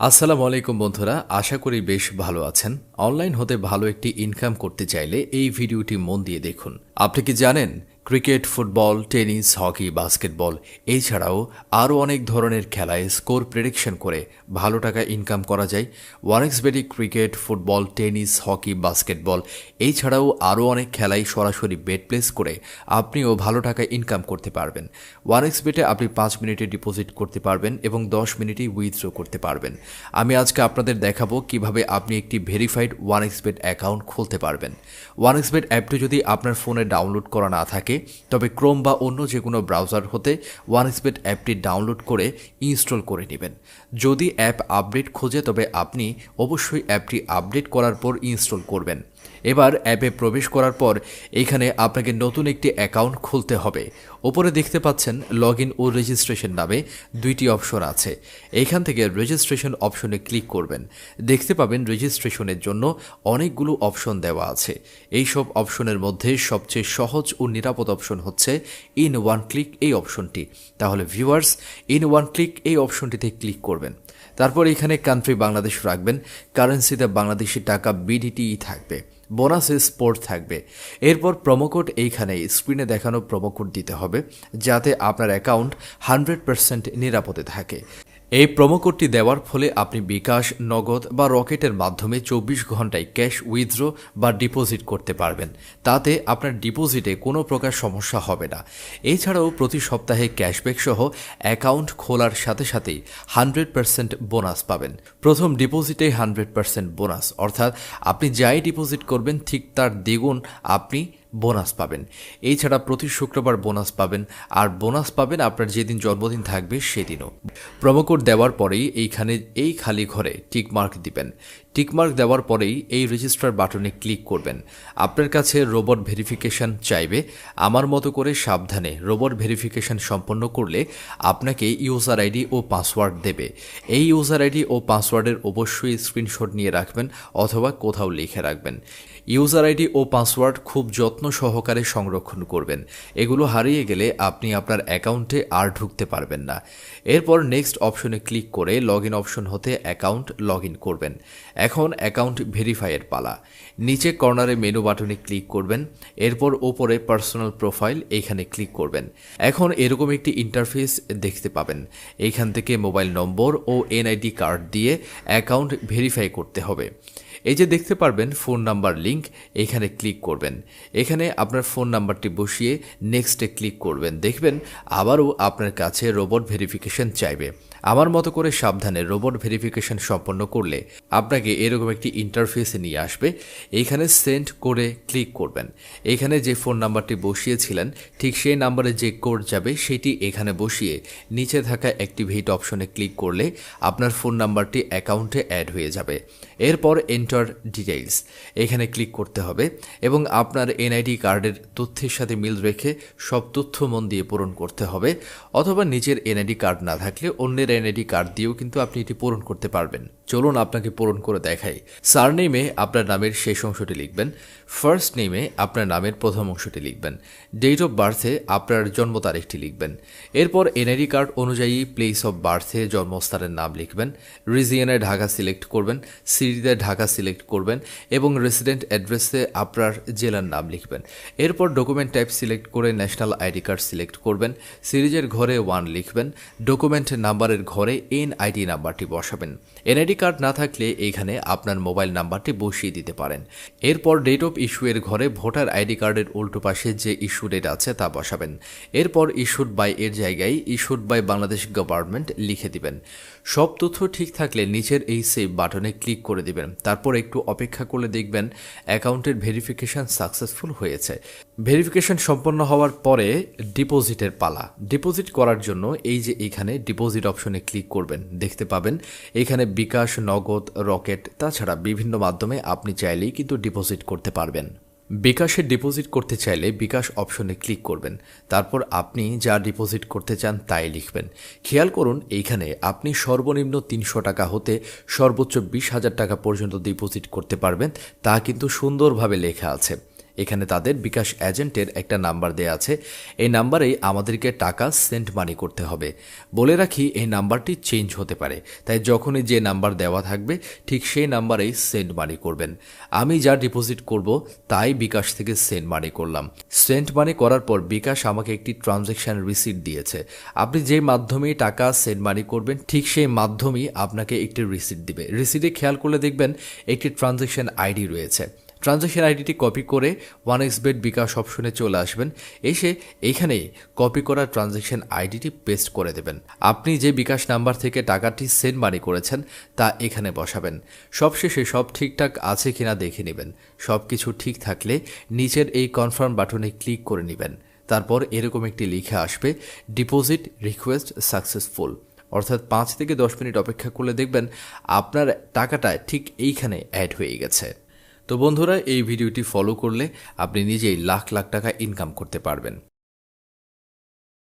আসসালামু আলাইকুম বন্ধুরা, আশা করি বেশ ভালো আছেন। অনলাইন হতে ভালো একটি ইনকাম করতে চাইলে এই ভিডিওটি মন দিয়ে দেখুন। আপনি কি জানেন cricket, football, tennis, hockey, basketball এছাড়াও আরও অনেক ধরনের খেলায় স্কোর প্রেডিকশন করে ভালো টাকা ইনকাম করা যায়। ওয়ানএক্সবেটে cricket, football, tennis, hockey, basketball এছাড়াও আরও অনেক খেলায় সরাসরি বেট প্লেস করে আপনিও ভালো টাকা ইনকাম করতে পারবেন। ওয়ানএক্সবেটে আপনি 5 মিনিটে ডিপোজিট করতে পারবেন এবং 10 মিনিটে উইথড্র করতে পারবেন। আমি আজকে আপনাদের দেখাবো কিভাবে আপনি একটি ভেরিফাইড ওয়ানএক্সবেট অ্যাকাউন্ট খুলতে পারবেন। ওয়ানএক্সবেট অ্যাপটি যদি আপনার ফোনে ডাউনলোড করা না থাকে তবে ক্রোম বা অন্য যে কোনো ব্রাউজার হতে ওয়ানএক্সবেট অ্যাপটি ডাউনলোড করে ইনস্টল করে নেবেন। যদি অ্যাপ আপডেট খোঁজে তবে আপনি অবশ্যই অ্যাপটি আপডেট করার পর ইনস্টল করবেন। এবার অ্যাপে প্রবেশ করার পর এখানে আপনাকে নতুন একটি অ্যাকাউন্ট খুলতে হবে। ওপরে দেখতে পাচ্ছেন লগ ইন ও রেজিস্ট্রেশন নামে দুইটি অপশন আছে। এখান থেকে রেজিস্ট্রেশন অপশনে ক্লিক করবেন। দেখতে পাবেন রেজিস্ট্রেশনের জন্য অনেকগুলো অপশন দেওয়া আছে। এই সব অপশনের মধ্যে সবচেয়ে সহজ ও নিরাপদ অপশন হচ্ছে ইন ওয়ান ক্লিক এই অপশনটি। তাহলে ভিউয়ার্স, ইন ওয়ান ক্লিক এই অপশনটিতে ক্লিক করবেন। তারপর এখানে কান্ট্রি বাংলাদেশ রাখবেন। কারেন্সিতে বাংলাদেশি টাকা বিডিটিই থাকবে। বোনাসে স্পোর্ট থাকবে। এরপর প্রোমোকোড এইখানে স্ক্রিনে দেখানো প্রোমোকোড দিতে হবে যাতে আপনার অ্যাকাউন্ট 100% নিরাপদে থাকে। এই প্রোমোকোডটি দেওয়ার ফলে আপনি বিকাশ, নগদ বা রকেটের মাধ্যমে 24 ঘন্টায় ক্যাশ উইথড্র বা ডিপোজিট করতে পারবেন। তাতে আপনার ডিপোজিটে কোনো প্রকার সমস্যা হবে না। এছাড়াও প্রতি সপ্তাহে ক্যাশব্যাক সহ অ্যাকাউন্ট খোলার সাথে সাথেই 100% বোনাস পাবেন। প্রথম ডিপোজিটে 100% বোনাস, অর্থাৎ আপনি যাই ডিপোজিট করবেন ঠিক তার দ্বিগুণ আপনি বোনাস পাবেন। এছাড়া প্রতি শুক্রবার বোনাস পাবেন, আর বোনাস পাবেন আপনার যেদিন জন্মদিন থাকবে সেদিনও। প্রোমোকোড দেওয়ার পরেই এইখানে এই খালি ঘরে টিকমার্ক দিবেন। টিকমার্ক দেওয়ার পরেই এই রেজিস্টার বাটনে ক্লিক করবেন। আপনার কাছে রোবট ভেরিফিকেশন চাইবে। আমার মতো করে সাবধানে রোবট ভেরিফিকেশন সম্পন্ন করলে আপনাকে ইউজার আইডি ও পাসওয়ার্ড দেবে। এই ইউজার আইডি ও পাসওয়ার্ডের অবশ্যই স্ক্রিনশট নিয়ে রাখবেন অথবা কোথাও লিখে রাখবেন। ইউজার আইডি ও পাসওয়ার্ড খুব যত্ন সহকারে সংরক্ষণ করবেন। এগুলো হারিয়ে গেলে আপনি আপনার অ্যাকাউন্টে আর ঢুকতে পারবেন না। এরপর নেক্সট অপশনে ক্লিক করে লগ ইন অপশন হতে অ্যাকাউন্ট লগ ইন করবেন। এখন অ্যাকাউন্ট ভেরিফাইয়ের পালা। নিচে কর্নারে মেনু বাটনে ক্লিক করবেন। এরপর ওপরে পার্সোনাল প্রোফাইল এইখানে ক্লিক করবেন। এখন এরকম একটি ইন্টারফেস দেখতে পাবেন। এইখান থেকে মোবাইল নম্বর ও এনআইডি কার্ড দিয়ে অ্যাকাউন্ট ভেরিফাই করতে হবে। এই যে দেখতে পারবেন ফোন নাম্বার লিংক, এখানে ক্লিক করবেন। এখানে আপনার ফোন নাম্বারটি বসিয়ে নেক্সটে ক্লিক করবেন। দেখবেন আবারও আপনার কাছে রোবট ভেরিফিকেশন চাইবে। আমার মতো করে সাবধানে রোবট ভেরিফিকেশন সম্পন্ন করলে আপনাকে এরকম একটি ইন্টারফেসে নিয়ে আসবে। এইখানে সেন্ড করে ক্লিক করবেন। এখানে যে ফোন নাম্বারটি বসিয়েছিলেন ঠিক সেই নাম্বারে যে কোড যাবে সেটি এখানে বসিয়ে নিচে থাকা অ্যাক্টিভেট অপশনে ক্লিক করলে আপনার ফোন নাম্বারটি অ্যাকাউন্টে অ্যাড হয়ে যাবে। এরপর এন্টার ডিটেইলস এখানে ক্লিক করতে হবে এবং আপনার এনআইডি কার্ডের তথ্যের সাথে মিল রেখে সব তথ্য মন দিয়ে পূরণ করতে হবে, অথবা নিজের এনআইডি কার্ড না থাকলে অন্যের এনআইডি কার্ড দিয়েও কিন্তু আপনি এটি পূরণ করতে পারবেন। চলুন আপনাকে পূরণ করে দেখাই। সারনেমে আপনার নামের শেষ অংশটি লিখবেন। ফার্স্ট নেমে আপনার নামের প্রথম অংশটি লিখবেন। ডেট অফ বার্থে আপনার জন্ম তারিখটি লিখবেন। এরপর এনআইডি কার্ড অনুযায়ী প্লেস অফ বার্থে জন্মস্থানের নাম লিখবেন। রিজিয়নে ঢাকা সিলেক্ট করবেন, সিটিতে ঢাকা সিলেক্ট করবেন এবং রেসিডেন্ট অ্যাড্রেসে আপনার জেলার নাম লিখবেন। এরপর ডকুমেন্ট টাইপ সিলেক্ট করে ন্যাশনাল আইডি কার্ড সিলেক্ট করবেন। সিরিজের ঘরে 1 লিখবেন। ডকুমেন্ট নাম্বারের ঘরে এনআইডি নাম্বারটি বসাবেন। এনআইডি কার্ড না থাকলে এখানে আপনার মোবাইল নাম্বারটি বসিয়ে দিতে পারেন। এরপর ডেট অফ ইস্যু এর ঘরে ভোটার আইডি কার্ডের উল্টো পাশে যে ইস্যু ডেট আছে তা বসাবেন। এরপর ইস্যুড বাই এর জায়গায় ইস্যুড বাই বাংলাদেশ গভর্নমেন্ট লিখে দিবেন। সব তথ্য ঠিক থাকলে নিচের এই সেভ বাটনে ক্লিক করে দিবেন। তারপর একটু অপেক্ষা করলে দেখবেন অ্যাকাউন্টের ভেরিফিকেশন সাকসেসফুল হয়েছে। ভেরিফিকেশন সম্পন্ন হওয়ার পরে ডিপোজিটের পালা। ডিপোজিট করার জন্য এই যে এখানে ডিপোজিট অপশনে ক্লিক করবেন। দেখতে পাবেন এখানে বিকাশ, নগদ, রকেট তাছাড়া বিভিন্ন মাধ্যমে আপনি চাইলেই কিন্তু ডিপোজিট করতে পারবেন। বিকাশে ডিপোজিট করতে চাইলে বিকাশ অপশনে ক্লিক করবেন। তারপর আপনি যা ডিপোজিট করতে চান তাই লিখবেন। খেয়াল করুন এইখানে আপনি সর্বনিম্ন 300 টাকা হতে সর্বোচ্চ 20,000 টাকা পর্যন্ত ডিপোজিট করতে পারবেন, তা কিন্তু সুন্দরভাবে লেখা আছে। এখানে তাদের বিকাশ এজেন্টের একটা নাম্বার দেয়া আছে। এই নাম্বারেই আমাদেরকে টাকা সেন্ড মানি করতে হবে। বলে রাখি, এই নাম্বারটি চেঞ্জ হতে পারে, তাই যখনই যে নাম্বার দেওয়া থাকবে ঠিক সেই নাম্বারেই সেন্ড মানি করবেন। আমি যা ডিপোজিট করব তাই বিকাশ থেকে সেন্ড মানি করলাম। সেন্ড মানি করার পর বিকাশ আমাকে একটি ট্রানজ্যাকশন রিসিট দিয়েছে। আপনি যে মাধ্যমেই টাকা সেন্ড মানি করবেন ঠিক সেই মাধ্যমেই আপনাকে একটি রিসিট দিবে। রিসিটে খেয়াল করলে দেখবেন একটি ট্রানজ্যাকশন আইডি রয়েছে। ট্রানজ্যাকশন আইডিটি কপি করে 1xBet বিকাশ অপশনে চলে আসবেন। এসে এইখানে কপি করা ট্রানজ্যাকশন আইডিটি পেস্ট করে দেবেন। আপনি যে বিকাশ নাম্বার থেকে টাকাটি সেন্ড মানি করেছেন তা এখানে বসাবেন। সবশেষে সব ঠিকঠাক আছে কিনা দেখে নেবেন। সব কিছু ঠিক থাকলে নিচের এই কনফার্ম বাটনে ক্লিক করে নেবেন। তারপর এরকম একটি লিখে আসবে, ডিপোজিট রিকোয়েস্ট সাকসেসফুল। অর্থাৎ 5 থেকে 10 মিনিট অপেক্ষা করলে দেখবেন আপনার টাকাটা ঠিক এইখানে অ্যাড হয়ে গেছে। তো বন্ধুরা, এই ভিডিওটি ফলো করলে আপনি নিজেই লাখ লাখ টাকা ইনকাম করতে পারবেন।